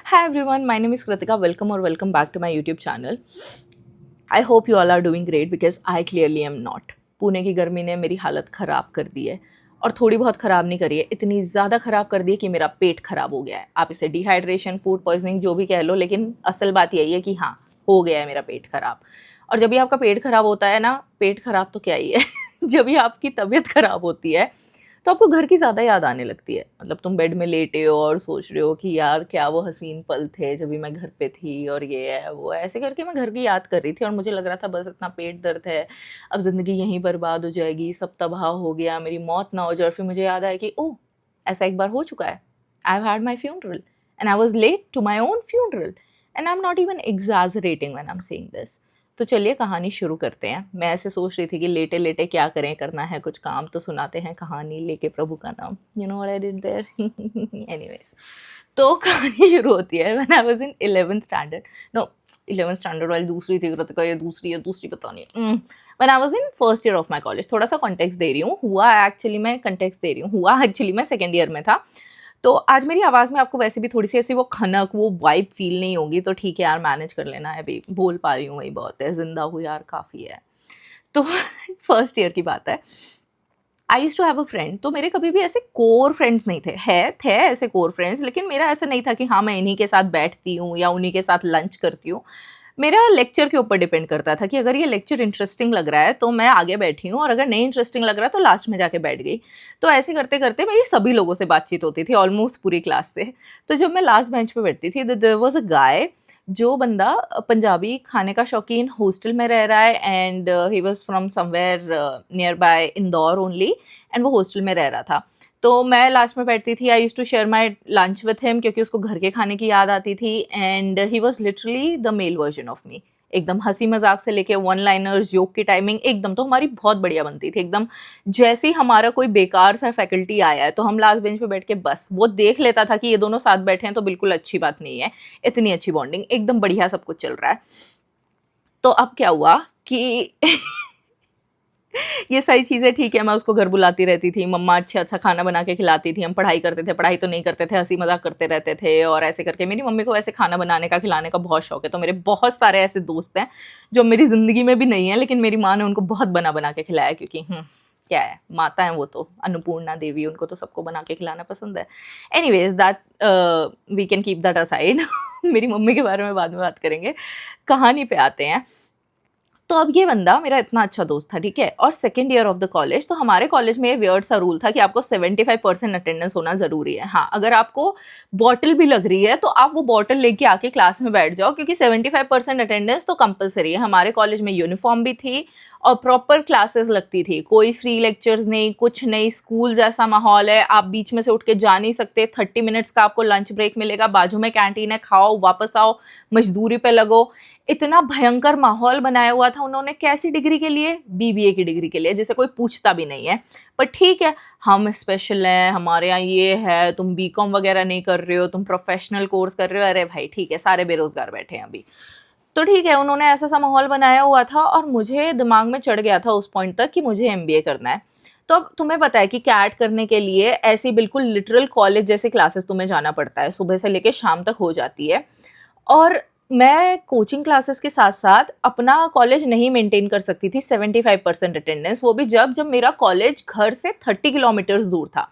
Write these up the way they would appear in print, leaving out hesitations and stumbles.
Hi everyone, my name is Kritika. Welcome or welcome back to my YouTube channel. I hope you all are doing great because I clearly am not. Pune की गर्मी ने मेरी हालत ख़राब कर दी है और थोड़ी बहुत ख़राब नहीं करी है, इतनी ज़्यादा ख़राब कर दी है कि मेरा पेट ख़राब हो गया है। आप इसे डिहाइड्रेशन, फूड पॉइजनिंग जो भी कह लो, लेकिन असल बात यही है कि हाँ, हो गया है मेरा पेट ख़राब। और जब भी आपका पेट ख़राब होता है ना, पेट ख़राब तो क्या ही है जब भी आपकी तबीयत ख़राब होती है तो आपको घर की ज़्यादा याद आने लगती है। मतलब तुम बेड में लेटे हो और सोच रहे हो कि यार क्या वो हसीन पल थे जब भी मैं घर पे थी, और ये है वो है, ऐसे करके मैं घर की याद कर रही थी और मुझे लग रहा था बस इतना पेट दर्द है, अब ज़िंदगी यहीं बर्बाद हो जाएगी, सब तबाह हो गया, मेरी मौत ना हो जाए। और फिर मुझे याद आया कि ओह, ऐसा एक बार हो चुका है। I have had my funeral and I was late to my own funeral and I am not even exaggerating when I am saying this. तो चलिए कहानी शुरू करते हैं। मैं ऐसे सोच रही थी कि लेटे लेटे क्या करें, करना है कुछ काम तो सुनाते हैं कहानी लेके प्रभु का नाम। You know what I did there. Anyways, तो कहानी शुरू होती है when I was in 11th standard. No, 11th standard वाली दूसरी थी कृतिका, ये दूसरी है, दूसरी पता नहीं। When I was in first year of my college. थोड़ा सा कॉन्टेक्स्ट दे रही हूँ, हुआ एक्चुअली मैं सेकेंड ईयर में था। तो आज मेरी आवाज़ में आपको वैसे भी थोड़ी सी ऐसी वो खनक, वो वाइब फील नहीं होगी, तो ठीक है यार, मैनेज कर लेना है। अभी बोल पा रही हूँ वही बहुत है, जिंदा हूँ यार, काफ़ी है। तो फर्स्ट ईयर की बात है। I used to have a friend. तो मेरे कभी भी ऐसे कोर फ्रेंड्स नहीं थे ऐसे कोर फ्रेंड्स, लेकिन मेरा ऐसा नहीं था कि हाँ मैं इन्हीं के साथ बैठती हूँ या उन्हीं के साथ लंच करती हूँ। मेरा लेक्चर के ऊपर डिपेंड करता था कि अगर ये लेक्चर इंटरेस्टिंग लग रहा है तो मैं आगे बैठी हूँ, और अगर नहीं इंटरेस्टिंग लग रहा है तो लास्ट में जाके बैठ गई। तो ऐसे करते करते मेरी सभी लोगों से बातचीत होती थी, ऑलमोस्ट पूरी क्लास से। तो जब मैं लास्ट बेंच पे बैठती थी, देयर वाज अ गाय, जो बंदा पंजाबी खाने का शौकीन, हॉस्टल में रह रहा है, and he was from somewhere near by Indore only, and वो हॉस्टल में रह रहा था। तो मैं लास्ट में बैठती थी। I used to share my lunch with him क्योंकि उसको घर के खाने की याद आती थी, and he was literally the male version of me. एकदम हंसी मजाक से लेके वन लाइनर्स, जोक की टाइमिंग एकदम तो हमारी बहुत बढ़िया बनती थी। एकदम जैसे ही हमारा कोई बेकार सा फैकल्टी आया है तो हम लास्ट बेंच पे बैठ के बस वो देख लेता था कि ये दोनों साथ बैठे हैं तो बिल्कुल अच्छी बात नहीं है। इतनी अच्छी बॉन्डिंग, एकदम बढ़िया सब कुछ चल रहा है। तो अब क्या हुआ कि ये सारी चीज़ें ठीक है, मैं उसको घर बुलाती रहती थी, मम्मा अच्छा खाना बना के खिलाती थी, हम पढ़ाई करते थे, पढ़ाई तो नहीं करते थे, हंसी मजाक करते रहते थे, और ऐसे करके मेरी मम्मी को ऐसे खाना बनाने का, खिलाने का बहुत शौक है। तो मेरे बहुत सारे ऐसे दोस्त हैं जो मेरी ज़िंदगी में भी नहीं है, लेकिन मेरी माँ ने उनको बहुत बना बना के खिलाया, क्योंकि क्या है, माता है वो तो, अन्नपूर्णा देवी, उनको तो सबको बना के खिलाना पसंद है। Anyways, that we can keep that aside. मेरी मम्मी के बारे में बाद में बात करेंगे। कहानी पे आते हैं। तो अब ये बंदा मेरा इतना अच्छा दोस्त था, ठीक है, और second year of the college. तो हमारे कॉलेज में ये वियर्ड सा रूल था कि आपको 75% अटेंडेंस होना ज़रूरी है। हाँ, अगर आपको बॉटल भी लग रही है तो आप वो बॉटल लेके आके क्लास में बैठ जाओ, क्योंकि 75% अटेंडेंस तो कंपलसरी है। हमारे कॉलेज में यूनिफॉर्म भी थी और प्रॉपर क्लासेस लगती थी, कोई फ्री लेक्चर्स नहीं, कुछ नहीं, स्कूल जैसा माहौल है। आप बीच में से उठ के जा नहीं सकते, 30 मिनट्स का आपको लंच ब्रेक मिलेगा, बाजू में कैंटीन है, खाओ वापस आओ, मजदूरी पे लगो। इतना भयंकर माहौल बनाया हुआ था उन्होंने। कैसी डिग्री के लिए? बीबीए की डिग्री के लिए, जिसे कोई पूछता भी नहीं है। पर ठीक है, हम स्पेशल हैं, हमारे यहाँ ये है, तुम बीकॉम वगैरह नहीं कर रहे हो, तुम प्रोफेशनल कोर्स कर रहे हो। अरे भाई ठीक है, सारे बेरोजगार बैठे हैं अभी। तो ठीक है, उन्होंने ऐसा सा माहौल बनाया हुआ था और मुझे दिमाग में चढ़ गया था उस पॉइंट तक कि मुझे एमबीए करना है। तो अब तुम्हें पता है कि कैट करने के लिए ऐसी बिल्कुल लिटरल कॉलेज जैसे क्लासेस तुम्हें जाना पड़ता है, सुबह से लेकर शाम तक हो जाती है। और मैं कोचिंग क्लासेस के साथ साथ अपना कॉलेज नहीं मेंटेन कर सकती थी 75% अटेंडेंस, वो भी जब जब मेरा कॉलेज घर से 30 किलोमीटर्स दूर था।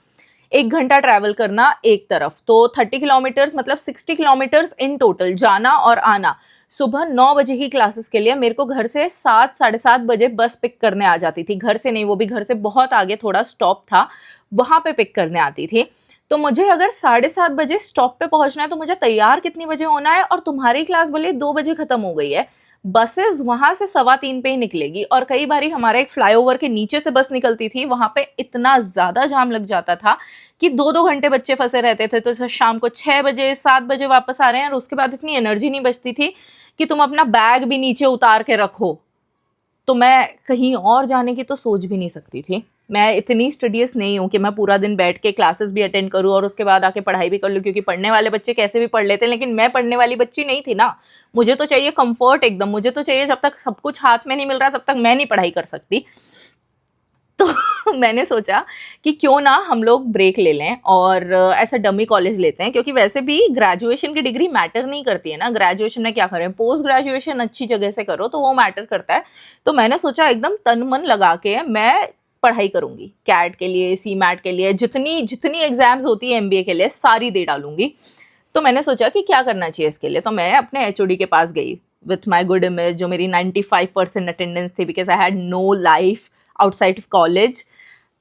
1 घंटा ट्रैवल करना एक तरफ, तो 30 किलोमीटर्स मतलब 60 किलोमीटर्स इन टोटल, जाना और आना। सुबह 9 बजे की क्लासेस के लिए मेरे को घर से 7 साढ़े 7 बजे बस पिक करने आ जाती थी। घर से नहीं, वो भी घर से बहुत आगे थोड़ा स्टॉप था, वहाँ पे पिक करने आती थी। तो मुझे अगर 7:30 बजे स्टॉप पे पहुंचना है तो मुझे तैयार कितनी बजे होना है? और तुम्हारी क्लास भले 2 बजे खत्म हो गई है, बसेस वहां से 2:15 पे ही निकलेगी, और कई बारी हमारे एक फ्लाईओवर के नीचे से बस निकलती थी, वहां पे इतना ज्यादा जाम लग जाता था कि 2-2 घंटे बच्चे फंसे रहते थे। तो शाम को 6 बजे 7 बजे वापस आ रहे हैं, और उसके बाद इतनी एनर्जी नहीं बचती थी कि तुम अपना बैग भी नीचे उतार के रखो। तो मैं कहीं और जाने की तो सोच भी नहीं सकती थी। मैं इतनी स्टडियस नहीं हूँ कि मैं पूरा दिन बैठ के क्लासेस भी अटेंड करूँ और उसके बाद आके पढ़ाई भी कर लूँ, क्योंकि पढ़ने वाले बच्चे कैसे भी पढ़ लेते हैं, लेकिन मैं पढ़ने वाली बच्ची नहीं थी ना। मुझे तो चाहिए कंफर्ट एकदम, मुझे तो चाहिए जब तक सब कुछ हाथ में नहीं मिल रहा तब तक मैं नहीं पढ़ाई कर सकती। तो मैंने सोचा कि क्यों ना हम लोग ब्रेक ले लें और ऐसा डमी कॉलेज लेते हैं, क्योंकि वैसे भी ग्रेजुएशन की डिग्री मैटर नहीं करती है ना, ग्रेजुएशन में क्या करें, पोस्ट ग्रेजुएशन अच्छी जगह से करो तो वो मैटर करता है। तो मैंने सोचा एकदम तन मन लगा के मैं पढ़ाई करूंगी, कैट के लिए, सी मैट के लिए, जितनी जितनी एग्जाम्स होती है एमबीए के लिए सारी दे डालूंगी। तो मैंने सोचा कि क्या करना चाहिए इसके लिए, तो मैं अपने एचओडी के पास गई विथ माई गुड इमेज, जो मेरी 95% अटेंडेंस थी, because I had no life outside of college.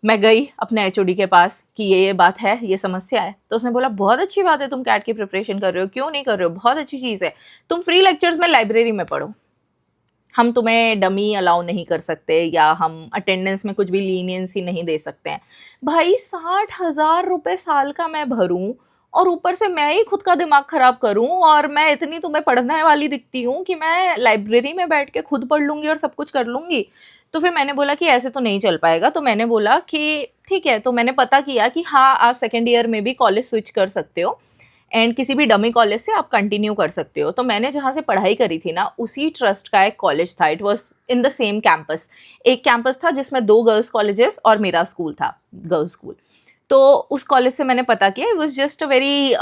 मैं गई अपने एचओडी के पास कि ये बात है, ये समस्या है। तो उसने बोला बहुत अच्छी बात है, तुम कैट की प्रिपरेशन कर रहे हो, क्यों नहीं कर रहे हो, बहुत अच्छी चीज़ है, तुम फ्री लेक्चर्स में लाइब्रेरी में पढ़ो, हम तुम्हें डमी अलाउ नहीं कर सकते या हम अटेंडेंस में कुछ भी लीनियंसी नहीं दे सकते हैं। भाई 60,000 रुपये साल का मैं भरूं और ऊपर से मैं ही खुद का दिमाग खराब करूं, और मैं इतनी तुम्हें पढ़ने वाली दिखती हूँ कि मैं लाइब्रेरी में बैठ के खुद पढ़ लूँगी और सब कुछ कर लूँगी। तो फिर मैंने बोला कि ऐसे तो नहीं चल पाएगा। तो मैंने बोला कि ठीक है, तो मैंने पता किया कि हाँ आप सेकेंड ईयर में भी कॉलेज स्विच कर सकते हो एंड किसी भी डमी कॉलेज से आप कंटिन्यू कर सकते हो। तो मैंने जहाँ से पढ़ाई करी थी ना, उसी ट्रस्ट का एक कॉलेज था, it was in the same campus. एक कैंपस था जिसमें 2 गर्ल्स कॉलेजेस और मेरा स्कूल था, गर्ल्स स्कूल। तो उस कॉलेज से मैंने पता किया, it was just a very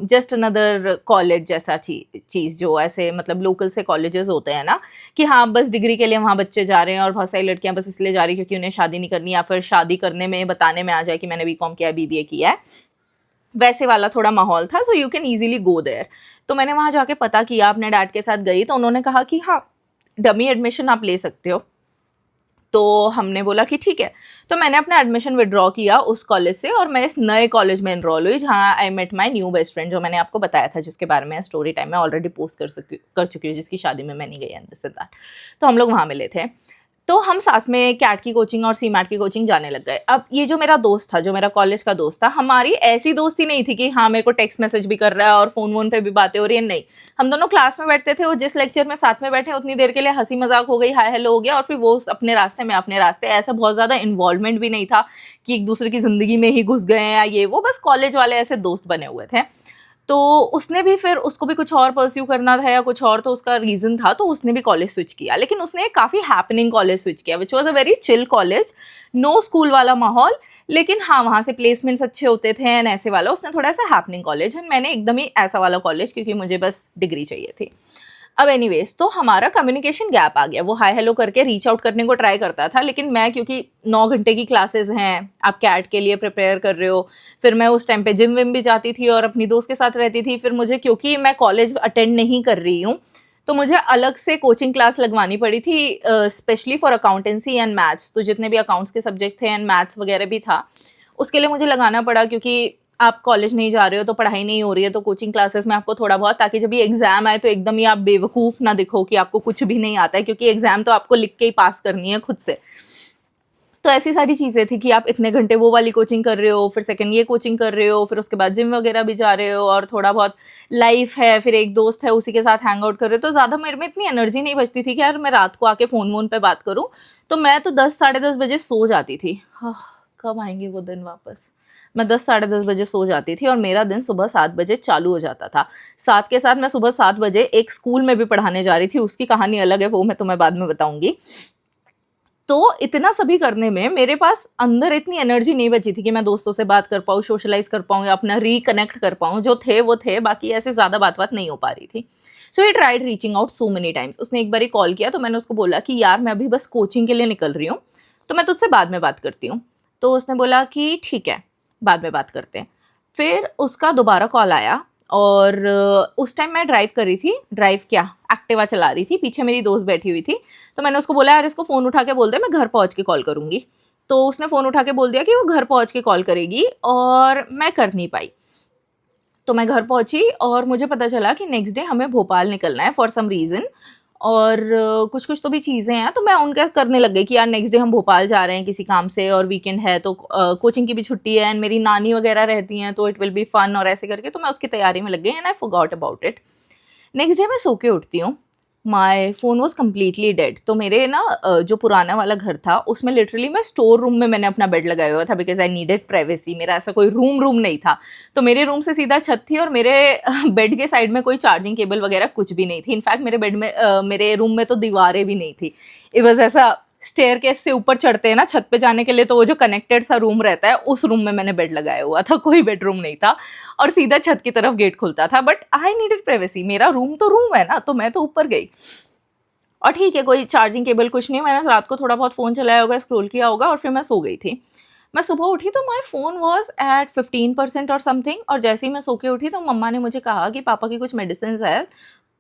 just another college जैसा चीज़, जो ऐसे मतलब लोकल से कॉलेजेस होते हैं ना कि हाँ बस डिग्री के लिए वहाँ बच्चे जा रहे हैं और बहुत सारी लड़कियाँ बस इसलिए जा रही क्योंकि उन्हें शादी नहीं करनी, या फिर शादी करने में बताने में आ जाए कि मैंने बीकॉम किया है, बीबीए किया है, वैसे वाला थोड़ा माहौल था। So you can easily go there. तो मैंने वहाँ जाके पता किया, अपने डैड के साथ गई, तो उन्होंने कहा कि हाँ डमी एडमिशन आप ले सकते हो। तो हमने बोला कि ठीक है। तो मैंने अपना एडमिशन विड्रॉ किया उस कॉलेज से और मैं इस नए कॉलेज में एनरोल हुई, जहाँ I met my new best friend, जो मैंने आपको बताया था, जिसके बारे में स्टोरी टाइम में ऑलरेडी पोस्ट कर चुकी हूँ, जिसकी शादी में मैं नहीं गई एंड दिस एंड दैट। तो हम लोग वहाँ मिले थे। तो हम साथ में कैट की कोचिंग और सी मैट की कोचिंग जाने लग गए। अब ये जो मेरा दोस्त था, जो मेरा कॉलेज का दोस्त था, हमारी ऐसी दोस्ती नहीं थी कि हाँ मेरे को टेक्स्ट मैसेज भी कर रहा है और फोन वोन पे भी बातें हो रही है, नहीं। हम दोनों क्लास में बैठते थे और जिस लेक्चर में साथ में बैठे उतनी देर के लिए हंसी मजाक हो गई, हाय हेलो हो गया, और फिर वो अपने रास्ते में अपने रास्ते, ऐसा बहुत ज़्यादा इन्वॉल्वमेंट भी नहीं था कि एक दूसरे की ज़िंदगी में ही घुस गए हैं या ये वो, बस कॉलेज वाले ऐसे दोस्त बने हुए थे। तो उसने भी, फिर उसको भी कुछ और परस्यू करना था या कुछ और, तो उसका रीज़न था, तो उसने भी कॉलेज स्विच किया, लेकिन उसने एक काफ़ी हैपनिंग कॉलेज स्विच किया, which was a very chill college, no school वाला माहौल, लेकिन हाँ वहाँ से प्लेसमेंट्स अच्छे होते थे एंड ऐसे वाला। उसने थोड़ा सा हैपनिंग कॉलेज, एंड मैंने एकदम ही ऐसा वाला कॉलेज, क्योंकि मुझे बस डिग्री चाहिए थी। अब एनीवेज, तो हमारा कम्युनिकेशन गैप आ गया। वो हाय हेलो करके रीच आउट करने को ट्राई करता था, लेकिन मैं, क्योंकि 9 घंटे की क्लासेस हैं, आप कैट के लिए प्रिपेयर कर रहे हो, फिर मैं उस टाइम पे जिम विम भी जाती थी और अपनी दोस्त के साथ रहती थी, फिर मुझे, क्योंकि मैं कॉलेज अटेंड नहीं कर रही हूँ, तो मुझे अलग से कोचिंग क्लास लगवानी पड़ी थी, specially for accountancy and maths. तो जितने भी अकाउंट्स के सब्जेक्ट थे एंड मैथ्स वगैरह भी था, उसके लिए मुझे लगाना पड़ा, क्योंकि आप कॉलेज नहीं जा रहे हो तो पढ़ाई नहीं हो रही है, तो कोचिंग क्लासेस में आपको थोड़ा बहुत, ताकि जब ये एग्जाम आए तो एकदम ही आप बेवकूफ़ ना दिखो कि आपको कुछ भी नहीं आता है, क्योंकि एग्जाम तो आपको लिख के ही पास करनी है खुद से। तो ऐसी सारी चीज़ें थी कि आप इतने घंटे वो वाली कोचिंग कर रहे हो, फिर सेकंड ये कोचिंग कर रहे हो, फिर उसके बाद जिम वगैरह भी जा रहे हो, और थोड़ा बहुत लाइफ है, फिर एक दोस्त है उसी के साथ हैंग आउट कर रहे हो, तो ज़्यादा मेरे में इतनी एनर्जी नहीं बचती थी कि यार मैं रात को आके फ़ोन वोन पे बात करूँ। तो मैं तो 10 साढ़े 10 बजे सो जाती थी। कब आएंगे वो दिन वापस। मैं 10 साढ़े 10 बजे सो जाती थी और मेरा दिन सुबह 7 बजे चालू हो जाता था। साथ के साथ मैं सुबह 7 बजे एक स्कूल में भी पढ़ाने जा रही थी, उसकी कहानी अलग है, वो मैं तुम्हें बाद में बताऊंगी। तो इतना सभी करने में मेरे पास अंदर इतनी एनर्जी नहीं बची थी कि मैं दोस्तों से बात कर पाऊँ, सोशलाइज कर पाऊँ या अपना रिकनेक्ट कर पाऊँ। जो थे वो थे, बाकी ऐसे ज़्यादा बात नहीं हो पा रही थी। So he tried reaching out so many times. उसने एक बार ही कॉल किया, तो मैंने उसको बोला कि यार मैं अभी बस कोचिंग के लिए निकल रही हूँ, तो मैं तुझसे बाद में बात करती हूँ। तो उसने बोला कि ठीक है, बाद में बात करते हैं। फिर उसका दोबारा कॉल आया, और उस टाइम मैं ड्राइव कर रही थी, ड्राइव क्या, एक्टिवा चला रही थी, पीछे मेरी दोस्त बैठी हुई थी। तो मैंने उसको बोला यार इसको फ़ोन उठा के बोल दे मैं घर पहुंच के कॉल करूँगी। तो उसने फ़ोन उठा के बोल दिया कि वो घर पहुंच के कॉल करेगी, और मैं कर नहीं पाई। तो मैं घर पहुंची और मुझे पता चला कि नेक्स्ट डे हमें भोपाल निकलना है फॉर सम रीज़न, और कुछ कुछ तो भी चीज़ें हैं। तो मैं उनका करने लग गई कि यार नेक्स्ट डे हम भोपाल जा रहे हैं किसी काम से, और वीकेंड है तो कोचिंग की भी छुट्टी है एंड मेरी नानी वगैरह रहती हैं, तो इट विल बी फन, और ऐसे करके तो मैं उसकी तैयारी में लग गई and I forgot about it. Next day मैं सो के उठती हूँ, माई फ़ोन वॉज कम्प्लीटली डेड। तो मेरे ना जो पुराना वाला घर था उसमें लिटरली मैं स्टोर रूम में मैंने अपना बेड लगाया हुआ था, बिकॉज आई नीडेड प्राइवेसी। मेरा ऐसा कोई रूम नहीं था, तो मेरे रूम से सीधा छत थी, और मेरे बेड के साइड में कोई चार्जिंग केबल वगैरह कुछ भी नहीं थी। इनफैक्ट मेरे बेड में मेरे रूम में तो दीवारें भी नहीं थी। इट वॉज ऐसा स्टेयरकेस से ऊपर चढ़ते हैं ना छत पे जाने के लिए, तो वो जो कनेक्टेड सा रूम रहता है, उस रूम में मैंने बेड लगाया हुआ था, कोई बेडरूम नहीं था और सीधा छत की तरफ गेट खुलता था। बट आई नीडेड प्राइवेसी, मेरा रूम तो रूम है ना, तो मैं तो ऊपर गई और ठीक है, कोई चार्जिंग केबल कुछ नहीं, मैंने रात को थोड़ा बहुत फ़ोन चलाया होगा, स्क्रॉल किया होगा और फिर मैं सो गई थी। मैं सुबह उठी तो माई फ़ोन वॉज एट 15% और समथिंग, और जैसे ही मैं सो के उठी तो मम्मा ने मुझे कहा कि पापा की कुछ मेडिसिन है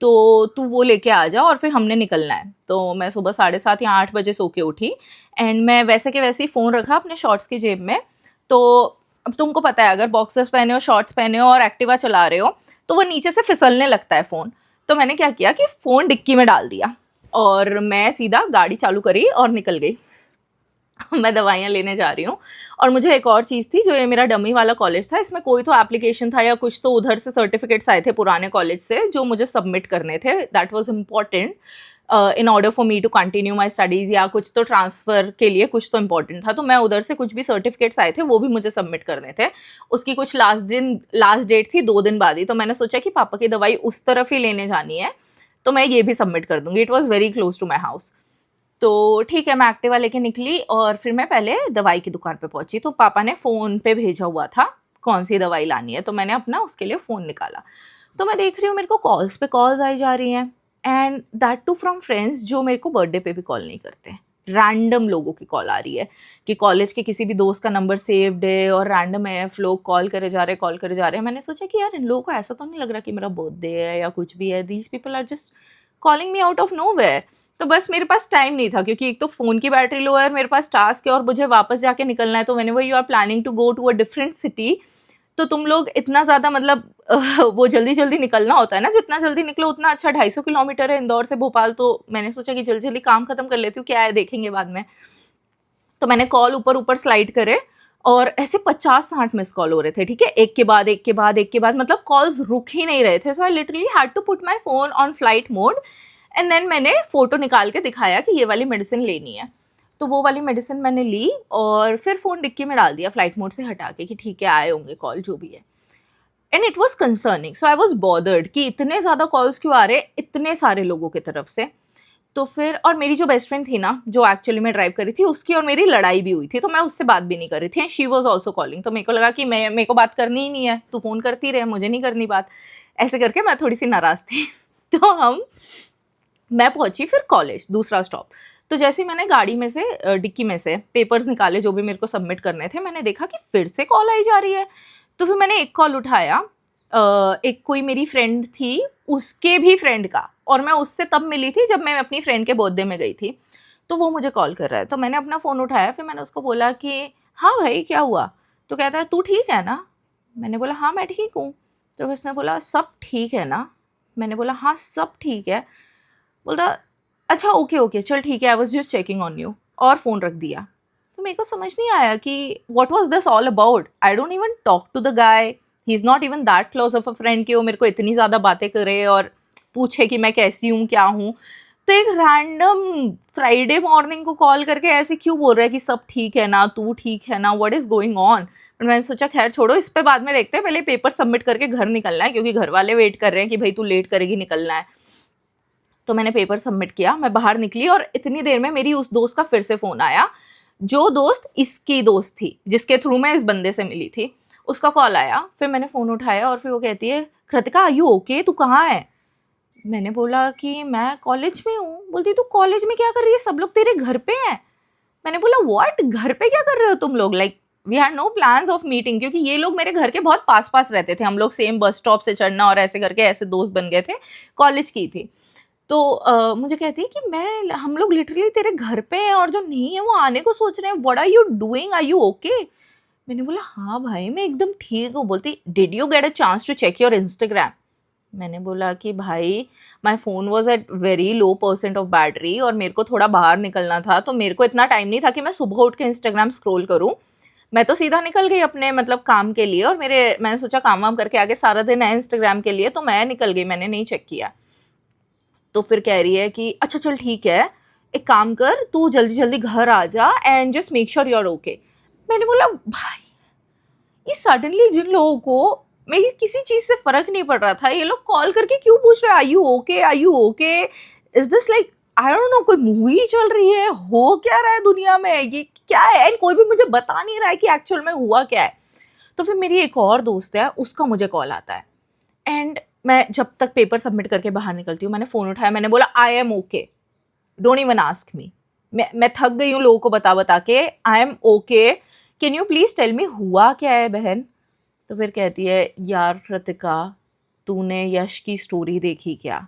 तो तू वो लेके आ जा और फिर हमने निकलना है। तो मैं सुबह 7:30 या 8 बजे सो के उठी एंड मैं वैसे के वैसे ही फ़ोन रखा अपने शॉर्ट्स की जेब में। तो अब तुमको पता है, अगर बॉक्सर्स पहने हो, शॉर्ट्स पहने हो और एक्टिवा चला रहे हो तो वो नीचे से फिसलने लगता है फ़ोन। तो मैंने क्या किया कि फ़ोन डिक्की में डाल दिया और मैं सीधा गाड़ी चालू करी और निकल गई। मैं दवाइयाँ लेने जा रही हूँ और मुझे एक और चीज़ थी, जो ये मेरा डमी वाला कॉलेज था, इसमें कोई तो एप्लीकेशन था या कुछ, तो उधर से सर्टिफिकेट्स आए थे पुराने कॉलेज से जो मुझे सबमिट करने थे। That was important in order for me to continue my studies, या कुछ तो ट्रांसफ़र के लिए कुछ तो इम्पॉर्टेंट था। तो मैं उधर से कुछ भी सर्टिफिकेट्स आए थे वो भी मुझे सबमिट करने थे। उसकी कुछ लास्ट डेट थी 2 दिन बाद ही, तो मैंने सोचा कि पापा की दवाई उस तरफ ही लेने जानी है तो मैं ये भी सबमिट कर दूँगी। It was very close to my house. तो ठीक है, मैं एक्टिवा लेके निकली और फिर मैं पहले दवाई की दुकान पे पहुंची। तो पापा ने फ़ोन पे भेजा हुआ था कौन सी दवाई लानी है, तो मैंने अपना उसके लिए फ़ोन निकाला। तो मैं देख रही हूँ मेरे को कॉल्स पे कॉल्स आई जा रही हैं and that too from friends जो मेरे को बर्थडे पे भी कॉल नहीं करते हैं। रैंडम लोगों की कॉल आ रही है कि कॉलेज के किसी भी दोस्त का नंबर सेव्ड है और रैंडम एफ लोग कॉल करे जा रहे हैं। मैंने सोचा कि यार इन लोगों को ऐसा तो नहीं लग रहा कि मेरा बर्थडे है या कुछ भी है, these people are just calling me out of nowhere. तो बस मेरे पास टाइम नहीं था क्योंकि एक तो फ़ोन की बैटरी लो है, मेरे पास टास्क है और मुझे वापस जाके निकलना है। तो whenever you are planning to go to a different city, तो तुम लोग इतना ज़्यादा मतलब वो जल्दी जल्दी निकलना होता है ना, जितना जल्दी निकलो उतना अच्छा। 250 किलोमीटर है इंदौर से भोपाल, तो मैंने सोचा कि जल्दी जल्दी काम खत्म कर लेती हूँ, क्या है देखेंगे बाद में। तो मैंने कॉल ऊपर ऊपर स्लाइड करे और ऐसे 50-60 मिस कॉल हो रहे थे, ठीक है, एक के बाद एक के बाद एक के बाद, मतलब कॉल्स रुक ही नहीं रहे थे। So I literally had to put my phone on flight mode and then मैंने फ़ोटो निकाल के दिखाया कि ये वाली मेडिसिन लेनी है। तो वो वाली मेडिसिन मैंने ली और फिर फ़ोन डिक्की में डाल दिया फ्लाइट मोड से हटा के कि ठीक है आए होंगे कॉल जो भी है। And it was concerning, so I was bothered कि इतने ज़्यादा कॉल्स क्यों आ रहे इतने सारे लोगों की तरफ से। तो फिर और मेरी जो बेस्ट फ्रेंड थी ना, जो एक्चुअली मैं ड्राइव करी थी, उसकी और मेरी लड़ाई भी हुई थी, तो मैं उससे बात भी नहीं कर रही थी and she was also calling. तो मेरे को लगा कि मेरे को बात करनी ही नहीं है, तू फ़ोन करती रहे, मुझे नहीं करनी बात। ऐसे करके मैं थोड़ी सी नाराज़ थी। तो मैं पहुंची फिर कॉलेज, दूसरा स्टॉप। तो जैसे ही मैंने गाड़ी में से डिक्की में से पेपर्स निकाले जो भी मेरे को सबमिट करने थे, मैंने देखा कि फिर से कॉल आई जा रही है। तो फिर मैंने एक कॉल उठाया, एक कोई मेरी फ्रेंड थी, उसके भी फ्रेंड का, और मैं उससे तब मिली थी जब मैं अपनी फ्रेंड के बर्थडे में गई थी। तो वो मुझे कॉल कर रहा है, तो मैंने अपना फ़ोन उठाया, फिर मैंने उसको बोला कि हाँ भाई क्या हुआ। तो कहता है तू ठीक है ना। मैंने बोला हाँ मैं ठीक हूँ। तो फिर उसने बोला सब ठीक है ना। मैंने बोला हाँ सब ठीक है। बोलता अच्छा ओके ओके चल ठीक है, I was just checking on you, और फ़ोन रख दिया। तो मेरे को समझ नहीं आया कि what was this all about. I don't even talk to the guy, he is not even that close of a friend कि वो मेरे को इतनी ज़्यादा बातें करे और पूछे कि मैं कैसी हूँ क्या हूँ। तो एक रैंडम फ्राइडे मॉर्निंग को कॉल करके ऐसे क्यों बोल रहा है कि सब ठीक है ना, तू ठीक है ना, व्हाट इज़ गोइंग ऑन। पर मैंने सोचा खैर छोड़ो, इस पे बाद में देखते हैं, पहले पेपर सबमिट करके घर निकलना है क्योंकि घर वाले वेट कर रहे हैं कि भाई तू लेट करेगी निकलना है। तो मैंने पेपर सबमिट किया, मैं बाहर निकली और इतनी देर में मेरी उस दोस्त का फिर से फ़ोन आया, जो दोस्त इसकी दोस्त थी, जिसके थ्रू मैं इस बंदे से मिली थी, उसका कॉल आया। फिर मैंने फ़ोन उठाया और फिर वो कहती है कृतिका आर यू ओके, तू कहाँ है। मैंने बोला कि मैं कॉलेज में हूँ। बोलती तू कॉलेज में क्या कर रही है, सब लोग तेरे घर पे हैं। मैंने बोला व्हाट, घर पे क्या कर रहे हो तुम लोग। Like we had no plans of meeting, क्योंकि ये लोग मेरे घर के बहुत पास पास रहते थे, हम लोग सेम बस स्टॉप से चढ़ना और ऐसे करके ऐसे दोस्त बन गए थे, कॉलेज की थी। तो मुझे कहती है कि मैं हम लोग लिटरली तेरे घर पे हैं और जो नहीं है वो आने को सोच रहे हैं, what are you doing, are you okay. मैंने बोला हाँ भाई मैं एकदम ठीक हूँ। बोलती did you get a chance to check your Instagram. मैंने बोला कि भाई my phone was at very low % of battery और मेरे को थोड़ा बाहर निकलना था, तो मेरे को इतना टाइम नहीं था कि मैं सुबह उठ के इंस्टाग्राम स्क्रॉल करूँ। मैं तो सीधा निकल गई अपने मतलब काम के लिए, और मैंने सोचा काम वाम करके आगे सारा दिन है इंस्टाग्राम के लिए, तो मैं निकल गई, मैंने नहीं चेक किया। तो फिर कह रही है कि अच्छा चल ठीक है, एक काम कर तू जल्दी जल्दी घर आ जा and just make sure you are okay. मैंने बोला भाई ये सडनली जिन लोगों को मेरी किसी चीज़ से फ़र्क नहीं पड़ रहा था, ये लोग कॉल करके क्यों पूछ रहे हैं are you okay, are you okay, is this like I don't know, कोई मूवी चल रही है, हो क्या रहा है दुनिया में, ये क्या है, एंड कोई भी मुझे बता नहीं रहा है कि एक्चुअल में हुआ क्या है। तो फिर मेरी एक और दोस्त है, उसका मुझे कॉल आता है, एंड मैं जब तक पेपर सबमिट करके बाहर निकलती हूँ, मैंने फ़ोन उठाया, मैंने बोला I am okay, don't even ask me, मैं थक गई हूँ लोगों को बता बता के, I am okay, can you please tell me हुआ क्या है बहन। तो फिर कहती है, यार कृतिका, तूने यश की स्टोरी देखी क्या?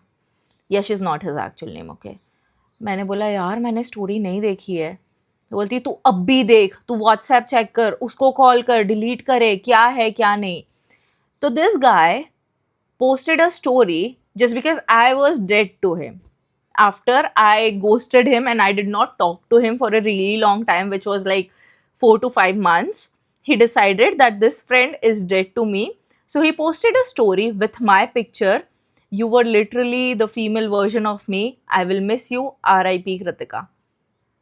Yash is not his actual name, okay. मैंने बोला यार मैंने स्टोरी नहीं देखी है। तो बोलती है, तू अब भी देख, तू व्हाट्सएप चेक कर, उसको कॉल कर, डिलीट करे, क्या है क्या नहीं। तो this guy posted a story just because I was dead to him. After I ghosted him and I did not talk to him for a really long time, which was like 4 to 5 months, he decided that this friend is dead to me. So he posted a story with my picture. You were literally the female version of me. I will miss you. RIP Kritika.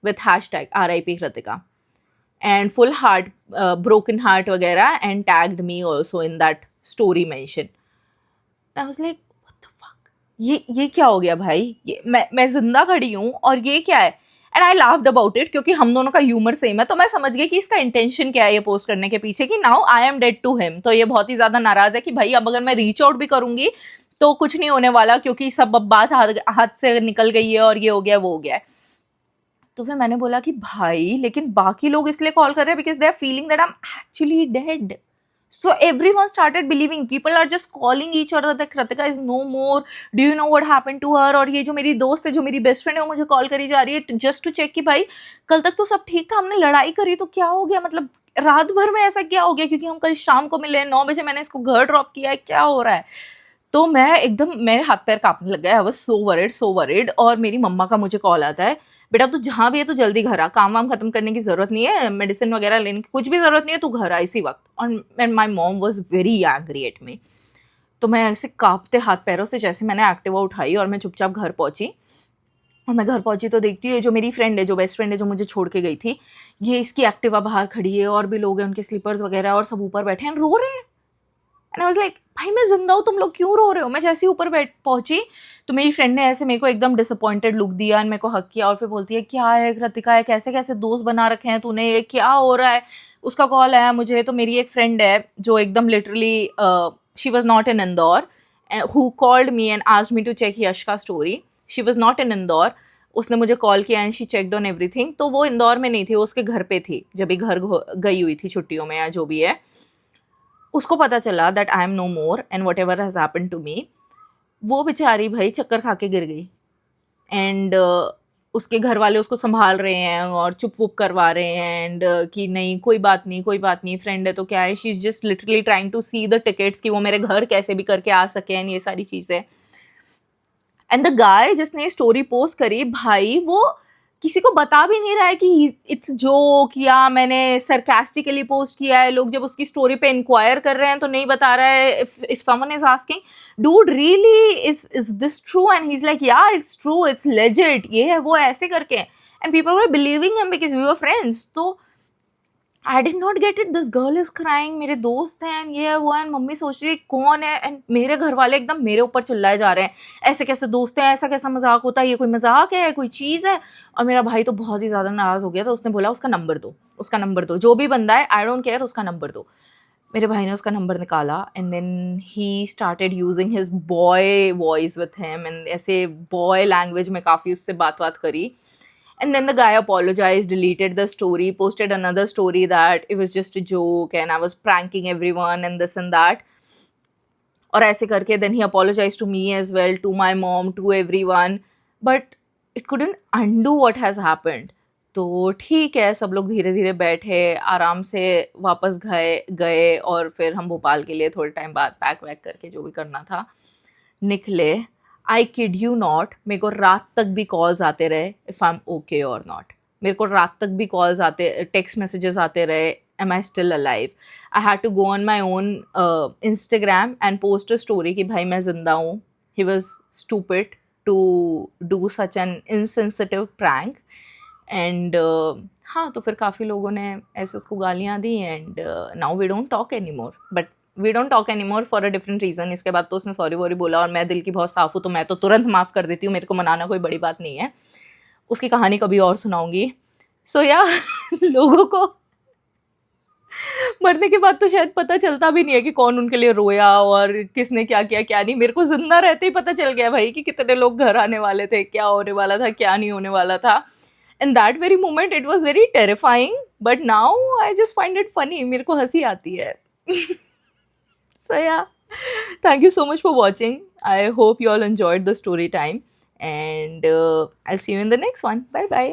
With hashtag RIP Kritika. And full heart, broken heart वगैरह, and tagged me also in that story mention. I was like, what the fuck? ये क्या हो गया भाई? ये मैं जिंदा खड़ी हूँ और ये क्या है? And I laughed about it, क्योंकि हम दोनों का ह्यूमर सेम है, तो मैं समझ गई कि इसका इंटेंशन क्या है ये पोस्ट करने के पीछे, कि now I am dead to him. तो ये बहुत ही ज्यादा नाराज है कि भाई अब अगर मैं रीच आउट भी करूंगी तो कुछ नहीं होने वाला, क्योंकि सब अब बात हाथ से निकल गई है और ये हो गया वो हो गया है। तो फिर मैंने बोला कि भाई लेकिन बाकी लोग इसलिए कॉल कर रहे हैं because they are feeling that I am actually dead. So everyone started believing. People are just calling each other that Kritika is no more. Do you know what happened to her? और ये जो मेरी दोस्त है, जो मेरी best friend है, वो मुझे कॉल करी जा रही है जस्ट टू चेक कि भाई कल तक तो सब ठीक था, हमने लड़ाई करी तो क्या हो गया, मतलब रात भर में ऐसा क्या हो गया, क्योंकि हम कल शाम को मिले 9 बजे, मैंने इसको घर ड्रॉप किया है, क्या हो रहा है. तो मैं एकदम, मेरे हाथ पैर कांपने लग गए. I was so worried. और मेरी मम्मा का मुझे कॉल आता है, बेटा तू जहाँ भी है तो जल्दी घर आ, काम वाम खत्म करने की जरूरत नहीं है, मेडिसिन वगैरह लेने की कुछ भी जरूरत नहीं है, तू घर आ इसी वक्त. और my mom was very angry at me. तो मैं ऐसे कांपते हाथ पैरों से जैसे मैंने एक्टिवा उठाई और मैं चुपचाप घर पहुंची. और मैं घर पहुंची तो देखती हूँ जो मेरी फ्रेंड है, जो बेस्ट फ्रेंड है, जो मुझे छोड़ के गई थी, ये इसकी एक्टिवा बाहर खड़ी है और भी लोग हैं, उनके स्लीपर्स वगैरह, और सब ऊपर बैठे हैं रो रहे हैं. एंड आई वाज लाइक, भाई मैं जिंदा हूँ, तुम लोग क्यों रो रहे हो. मैं जैसे ही ऊपर बैठ पहुंची तो मेरी फ्रेंड ने ऐसे मेरे को एकदम डिसअपॉइंटेड लुक दिया एंड मेरे को हक किया, और फिर बोलती है, क्या है कृतिका, है कैसे कैसे दोस्त बना रखे हैं तूने, ये क्या हो रहा है. उसका कॉल आया मुझे. तो मेरी एक फ्रेंड है जो एकदम literally, she was not in Indore, who called me and asked me to check Yash का story. She was not in Indore. उसने मुझे कॉल किया and she checked on everything. तो वो इंदौर में नहीं थी, वो उसके घर पे थी, जब भी घर गई हुई थी छुट्टियों में या जो भी है. उसको पता चला that I am no more and whatever has happen to me. वो बेचारी भाई चक्कर खा के गिर गई. एंड उसके घर वाले उसको संभाल रहे हैं और चुप वुप करवा रहे हैं, एंड कि नहीं कोई बात नहीं, कोई बात नहीं, फ्रेंड है तो क्या है. She is just literally trying to see the tickets कि वो मेरे घर कैसे भी करके आ सके एंड ये सारी चीज़ें. एंड द गाय जिसने स्टोरी पोस्ट करी, भाई वो किसी को बता भी नहीं रहा है कि इट्स जोक या मैंने सरकास्टिकली पोस्ट किया है. लोग जब उसकी स्टोरी पे इंक्वायर कर रहे हैं तो नहीं बता रहा है. If someone is asking, dude really is this true, and he is like, yeah it's true, it's legit, ये है वो है, ऐसे करके. And people were believing him because we were friends. तो I did not get it. This girl is crying, मेरे दोस्त हैं, ये है वो है, एंड मम्मी सोच रही है कौन है, एंड मेरे घर वाले एकदम मेरे ऊपर चिल्लाए जा रहे हैं, ऐसे कैसे दोस्त हैं, ऐसा कैसा मजाक होता है, ये कोई मजाक है, कोई चीज़ है. और मेरा भाई तो बहुत ही ज़्यादा नाराज़ हो गया. तो उसने बोला उसका नंबर दो, उसका नंबर दो, जो भी बंदा है, आई डोंट केयर, उसका नंबर दो. मेरे भाई ने उसका नंबर निकाला and then he started using his boy voice with him, and ऐसे बॉय लैंग्वेज में काफ़ी उससे बात करी. And then the guy apologized, deleted the story, posted another story that it was just a joke and I was pranking everyone and this and that. और ऐसे करके then he apologized to me as well, to my mom, to everyone. But it couldn't undo what has happened. तो ठीक है, सब लोग धीरे धीरे बैठे, आराम से वापस गए और फिर हम भोपाल के लिए थोड़े टाइम बाद पैक वैक करके जो भी करना था निकले. आई किड यू नॉट, मेरे को रात तक भी कॉल्स आते रहे इफ़ आई एम ओके और नॉट. मेरे को रात तक भी कॉल्स आते, टेक्स्ट मैसेजेस आते रहे, am I still alive. I had to go on my own Instagram and post a story कि भाई मैं जिंदा हूँ. He was stupid to do such an insensitive prank. And हाँ, तो फिर काफ़ी लोगों ने ऐसे उसको गालियाँ दी and now we don't talk any more. But we don't talk any more for a different reason. इसके बाद तो उसने सॉरी वॉरी बोला और मैं दिल की बहुत साफ़ हूँ, तो मैं तो तुरंत माफ़ कर देती हूँ, मेरे को मनाना कोई बड़ी बात नहीं है। उसकी कहानी कभी और सुनाऊँगी। सो या लोगों को मरने के बाद तो शायद पता चलता भी नहीं है कि कौन उनके लिए रोया और किसने क्या किया, क्या नहीं। मेरे को ज़िंदा रहते ही पता चल गया भाई कि कितने लोग घर आने वाले थे, क्या होने वाला था, क्या नहीं होने वाला था। In that very moment it was very terrifying, but now I just find it funny, मेरे को हँसी आती है। So yeah, thank you so much for watching. I hope you all enjoyed the story time, and I'll see you in the next one. Bye bye.